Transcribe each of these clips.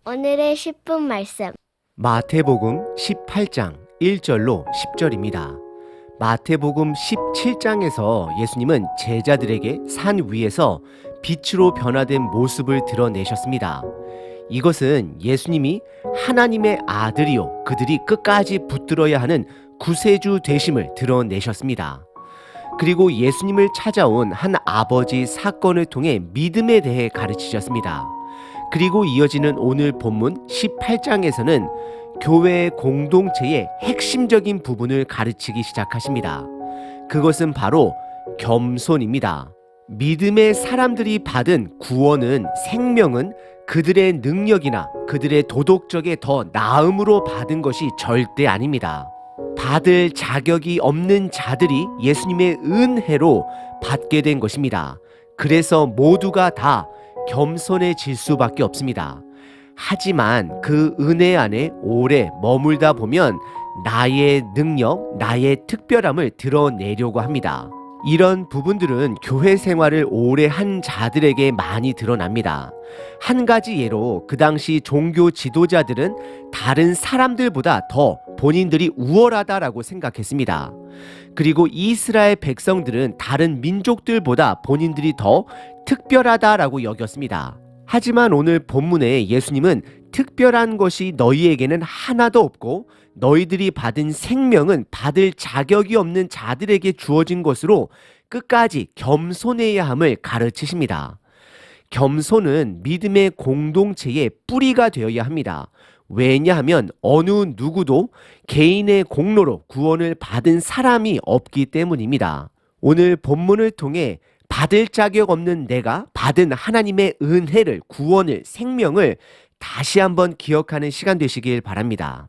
오늘의 10분 말씀. 마태복음 18장 1절로 10절입니다. 마태복음 17장에서 예수님은 제자들에게 산 위에서 빛으로 변화된 모습을 드러내셨습니다. 이것은 예수님이 하나님의 아들이요 그들이 끝까지 붙들어야 하는 구세주 되심을 드러내셨습니다. 그리고 예수님을 찾아온 한 아버지 사건을 통해 믿음에 대해 가르치셨습니다. 그리고 이어지는 오늘 본문 18장에서는 교회의 공동체의 핵심적인 부분을 가르치기 시작하십니다. 그것은 바로 겸손입니다. 믿음의 사람들이 받은 구원은 생명은 그들의 능력이나 그들의 도덕적에 더 나음으로 받은 것이 절대 아닙니다. 받을 자격이 없는 자들이 예수님의 은혜로 받게 된 것입니다. 그래서 모두가 다 겸손해질 수밖에 없습니다. 하지만 그 은혜 안에 오래 머물다 보면 나의 능력, 나의 특별함을 드러내려고 합니다. 이런 부분들은 교회 생활을 오래 한 자들에게 많이 드러납니다. 한 가지 예로 그 당시 종교 지도자들은 다른 사람들보다 더 본인들이 우월하다라고 생각했습니다. 그리고 이스라엘 백성들은 다른 민족들보다 본인들이 더 특별하다라고 여겼습니다. 하지만 오늘 본문에 예수님은 특별한 것이 너희에게는 하나도 없고 너희들이 받은 생명은 받을 자격이 없는 자들에게 주어진 것으로 끝까지 겸손해야 함을 가르치십니다. 겸손은 믿음의 공동체의 뿌리가 되어야 합니다. 왜냐하면 어느 누구도 개인의 공로로 구원을 받은 사람이 없기 때문입니다. 오늘 본문을 통해 받을 자격 없는 내가 받은 하나님의 은혜를, 구원을, 생명을 다시 한번 기억하는 시간 되시길 바랍니다.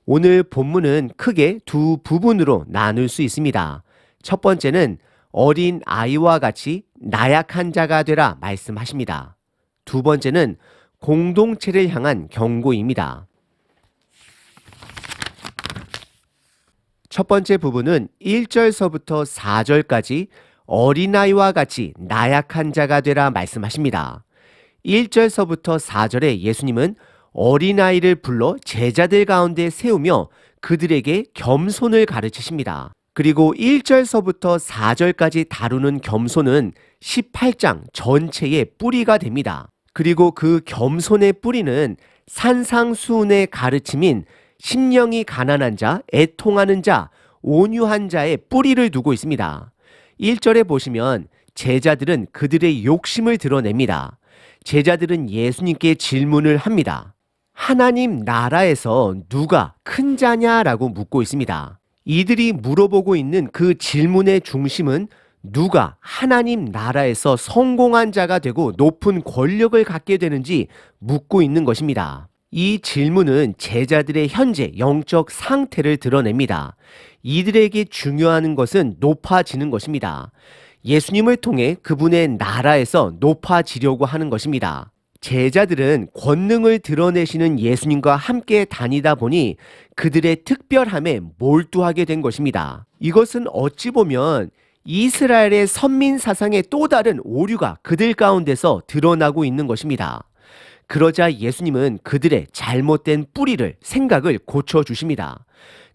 오늘 본문은 크게 두 부분으로 나눌 수 있습니다. 첫 번째는 어린 아이와 같이 나약한 자가 되라 말씀하십니다. 두 번째는 공동체를 향한 경고입니다. 첫 번째 부분은 1절서부터 4절까지 어린아이와 같이 나약한 자가 되라 말씀하십니다. 1절서부터 4절에 예수님은 어린아이를 불러 제자들 가운데 세우며 그들에게 겸손을 가르치십니다. 그리고 1절서부터 4절까지 다루는 겸손은 18장 전체의 뿌리가 됩니다. 그리고 그 겸손의 뿌리는 산상수훈의 가르침인 심령이 가난한 자, 애통하는 자, 온유한 자의 뿌리를 두고 있습니다. 1절에 보시면 제자들은 그들의 욕심을 드러냅니다. 제자들은 예수님께 질문을 합니다. 하나님 나라에서 누가 큰 자냐라고 묻고 있습니다. 이들이 물어보고 있는 그 질문의 중심은 누가 하나님 나라에서 성공한 자가 되고 높은 권력을 갖게 되는지 묻고 있는 것입니다. 이 질문은 제자들의 현재 영적 상태를 드러냅니다. 이들에게 중요한 것은 높아지는 것입니다. 예수님을 통해 그분의 나라에서 높아지려고 하는 것입니다. 제자들은 권능을 드러내시는 예수님과 함께 다니다 보니 그들의 특별함에 몰두하게 된 것입니다. 이것은 어찌 보면 이스라엘의 선민 사상의 또 다른 오류가 그들 가운데서 드러나고 있는 것입니다. 그러자 예수님은 그들의 잘못된 뿌리를, 생각을 고쳐주십니다.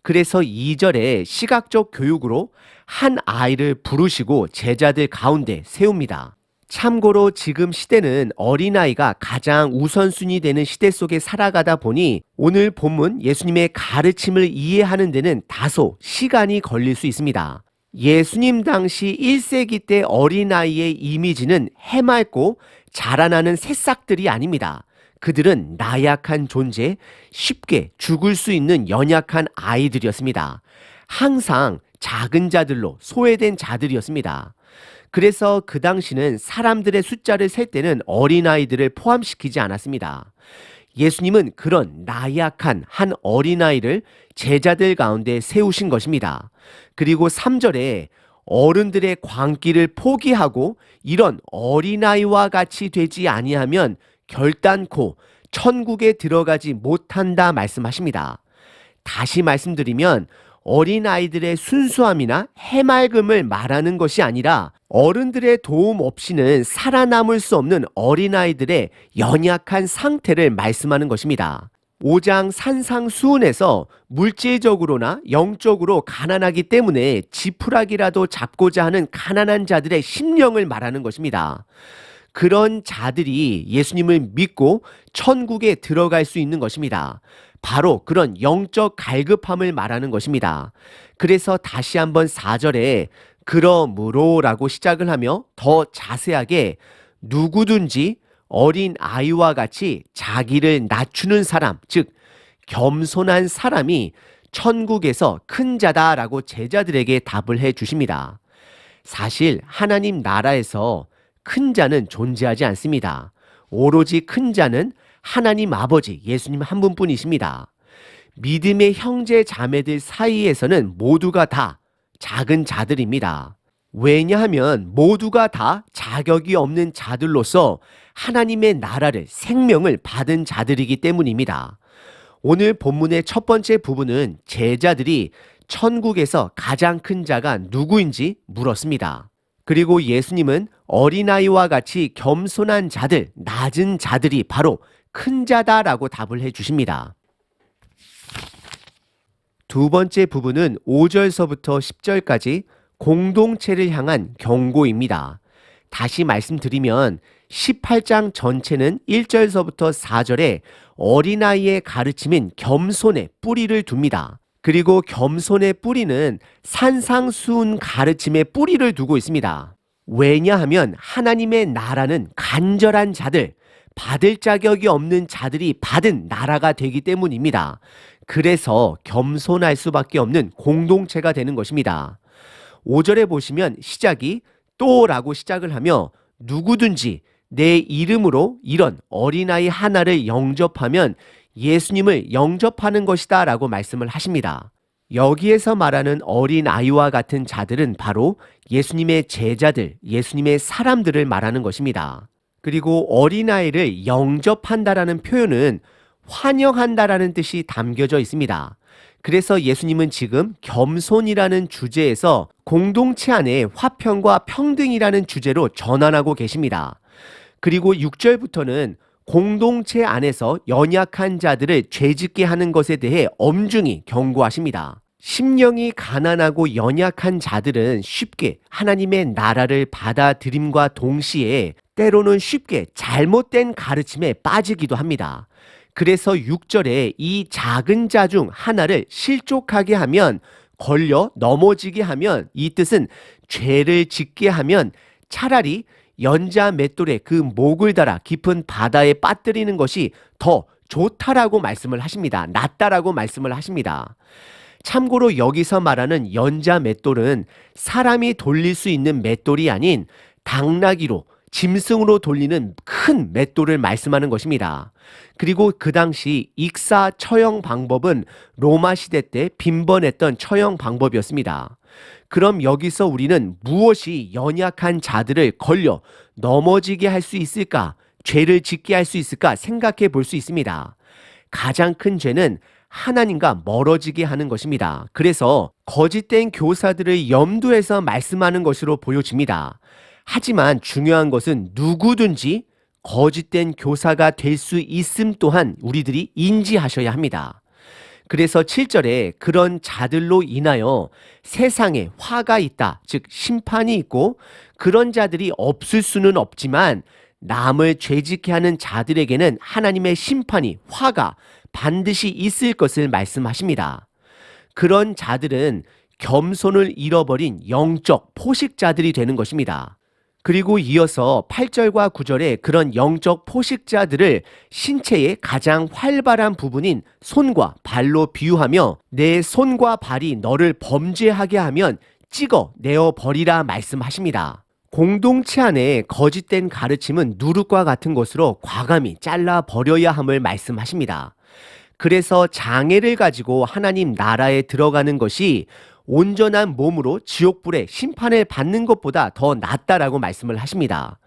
그래서 2절에 시각적 교육으로 한 아이를 부르시고 제자들 가운데 세웁니다. 참고로 지금 시대는 어린아이가 가장 우선순위 되는 시대 속에 살아가다 보니 오늘 본문 예수님의 가르침을 이해하는 데는 다소 시간이 걸릴 수 있습니다. 예수님 당시 1세기 때 어린아이의 이미지는 해맑고 자라나는 새싹들이 아닙니다. 그들은 나약한 존재, 쉽게 죽을 수 있는 연약한 아이들이었습니다. 항상 작은 자들로 소외된 자들이었습니다. 그래서 그 당시는 사람들의 숫자를 셀 때는 어린아이들을 포함시키지 않았습니다. 예수님은 그런 나약한 한 어린아이를 제자들 가운데 세우신 것입니다. 그리고 3절에 어른들의 광기를 포기하고 이런 어린아이와 같이 되지 아니하면 결단코 천국에 들어가지 못한다 말씀하십니다. 다시 말씀드리면 어린아이들의 순수함이나 해맑음을 말하는 것이 아니라 어른들의 도움 없이는 살아남을 수 없는 어린아이들의 연약한 상태를 말씀하는 것입니다. 5장 산상수훈에서 물질적으로나 영적으로 가난하기 때문에 지푸라기라도 잡고자 하는 가난한 자들의 심령을 말하는 것입니다. 그런 자들이 예수님을 믿고 천국에 들어갈 수 있는 것입니다. 바로 그런 영적 갈급함을 말하는 것입니다. 그래서 다시 한번 4절에 그러므로 라고 시작을 하며 더 자세하게 누구든지 어린 아이와 같이 자기를 낮추는 사람, 즉 겸손한 사람이 천국에서 큰 자다라고 제자들에게 답을 해 주십니다. 사실 하나님 나라에서 큰 자는 존재하지 않습니다. 오로지 큰 자는 하나님 아버지 예수님 한 분뿐이십니다. 믿음의 형제 자매들 사이에서는 모두가 다 작은 자들입니다. 왜냐하면 모두가 다 자격이 없는 자들로서 하나님의 나라를 생명을 받은 자들이기 때문입니다. 오늘 본문의 첫 번째 부분은 제자들이 천국에서 가장 큰 자가 누구인지 물었습니다. 그리고 예수님은 어린아이와 같이 겸손한 자들, 낮은 자들이 바로 큰 자다라고 답을 해 주십니다. 두 번째 부분은 5절서부터 10절까지 공동체를 향한 경고입니다. 다시 말씀드리면 18장 전체는 1절서부터 4절에 어린아이의 가르침인 겸손의 뿌리를 둡니다. 그리고 겸손의 뿌리는 산상수훈 가르침의 뿌리를 두고 있습니다. 왜냐하면 하나님의 나라는 간절한 자들, 받을 자격이 없는 자들이 받은 나라가 되기 때문입니다. 그래서 겸손할 수밖에 없는 공동체가 되는 것입니다. 5절에 보시면 시작이 또라고 시작을 하며 누구든지 내 이름으로 이런 어린아이 하나를 영접하면 예수님을 영접하는 것이다 라고 말씀을 하십니다. 여기에서 말하는 어린아이와 같은 자들은 바로 예수님의 제자들, 예수님의 사람들을 말하는 것입니다. 그리고 어린아이를 영접한다라는 표현은 환영한다라는 뜻이 담겨져 있습니다. 그래서 예수님은 지금 겸손이라는 주제에서 공동체 안에 화평과 평등이라는 주제로 전환하고 계십니다. 그리고 6절부터는 공동체 안에서 연약한 자들을 죄짓게 하는 것에 대해 엄중히 경고하십니다. 심령이 가난하고 연약한 자들은 쉽게 하나님의 나라를 받아들임과 동시에 때로는 쉽게 잘못된 가르침에 빠지기도 합니다. 그래서 6절에 이 작은 자 중 하나를 실족하게 하면, 걸려 넘어지게 하면, 이 뜻은 죄를 짓게 하면 차라리 연자 맷돌에 그 목을 달아 깊은 바다에 빠뜨리는 것이 더 좋다라고 말씀을 하십니다. 낫다라고 말씀을 하십니다. 참고로 여기서 말하는 연자 맷돌은 사람이 돌릴 수 있는 맷돌이 아닌 당나귀로, 짐승으로 돌리는 큰 맷돌을 말씀하는 것입니다. 그리고 그 당시 익사 처형 방법은 로마 시대 때 빈번했던 처형 방법이었습니다. 그럼 여기서 우리는 무엇이 연약한 자들을 걸려 넘어지게 할 수 있을까? 죄를 짓게 할 수 있을까? 생각해 볼 수 있습니다. 가장 큰 죄는 하나님과 멀어지게 하는 것입니다. 그래서 거짓된 교사들을 염두에서 말씀하는 것으로 보여집니다. 하지만 중요한 것은 누구든지 거짓된 교사가 될 수 있음 또한 우리들이 인지하셔야 합니다. 그래서 7절에 그런 자들로 인하여 세상에 화가 있다, 즉 심판이 있고 그런 자들이 없을 수는 없지만 남을 죄짓게 하는 자들에게는 하나님의 심판이, 화가 반드시 있을 것을 말씀하십니다. 그런 자들은 겸손을 잃어버린 영적 포식자들이 되는 것입니다. 그리고 이어서 8절과 9절에 그런 영적 포식자들을 신체의 가장 활발한 부분인 손과 발로 비유하며 내 손과 발이 너를 범죄하게 하면 찍어 내어버리라 말씀하십니다. 공동체 안에 거짓된 가르침은 누룩과 같은 것으로 과감히 잘라버려야 함을 말씀하십니다. 그래서 장애를 가지고 하나님 나라에 들어가는 것이 온전한 몸으로 지옥불의 심판을 받는 것보다 더 낫다라고 말씀을 하십니다.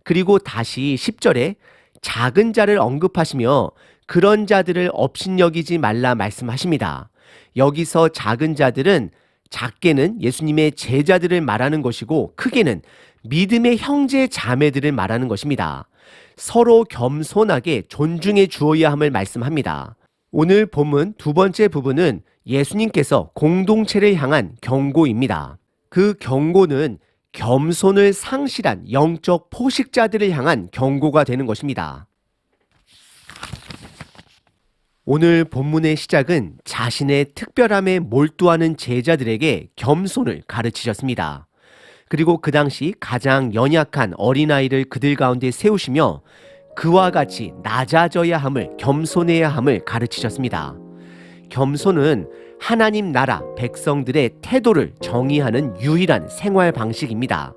그리고 다시 10절에 작은 자를 언급하시며 그런 자들을 업신여기지 말라 말씀하십니다. 여기서 작은 자들은 작게는 예수님의 제자들을 말하는 것이고 크게는 믿음의 형제 자매들을 말하는 것입니다. 서로 겸손하게 존중해 주어야 함을 말씀합니다. 오늘 본문 두 번째 부분은 예수님께서 공동체를 향한 경고입니다. 그 경고는 겸손을 상실한 영적 포식자들을 향한 경고가 되는 것입니다. 오늘 본문의 시작은 자신의 특별함에 몰두하는 제자들에게 겸손을 가르치셨습니다. 그리고 그 당시 가장 연약한 어린아이를 그들 가운데 세우시며 그와 같이 낮아져야 함을, 겸손해야 함을 가르치셨습니다. 겸손은 하나님 나라 백성들의 태도를 정의하는 유일한 생활 방식입니다.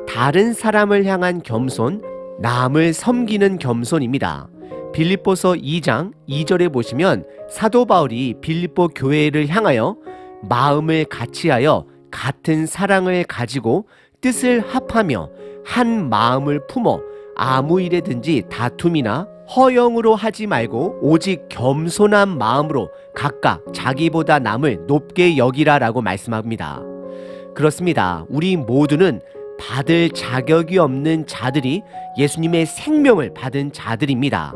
다른 사람을 향한 겸손, 남을 섬기는 겸손입니다. 빌립보서 2장 2절에 보시면 사도 바울이 빌립보 교회를 향하여 마음을 같이하여 같은 사랑을 가지고 뜻을 합하며 한 마음을 품어 아무 일에든지 다툼이나 허영으로 하지 말고 오직 겸손한 마음으로 각각 자기보다 남을 높게 여기라라고 말씀합니다. 그렇습니다. 우리 모두는 받을 자격이 없는 자들이 예수님의 생명을 받은 자들입니다.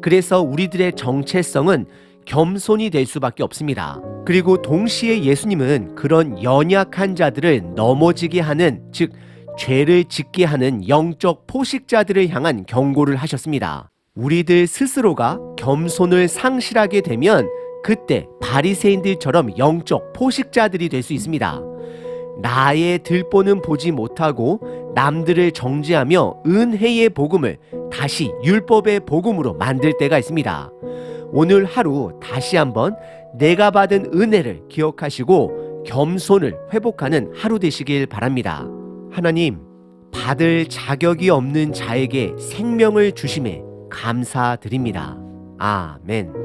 그래서 우리들의 정체성은 겸손이 될 수밖에 없습니다. 그리고 동시에 예수님은 그런 연약한 자들을 넘어지게 하는, 즉 죄를 짓게 하는 영적 포식자들을 향한 경고를 하셨습니다. 우리들 스스로가 겸손을 상실하게 되면 그때 바리새인들처럼 영적 포식자들이 될 수 있습니다. 나의 들보는 보지 못하고 남들을 정죄하며 은혜의 복음을 다시 율법의 복음으로 만들 때가 있습니다. 오늘 하루 다시 한번 내가 받은 은혜를 기억하시고 겸손을 회복하는 하루 되시길 바랍니다. 하나님, 받을 자격이 없는 자에게 생명을 주심에 감사드립니다. 아멘.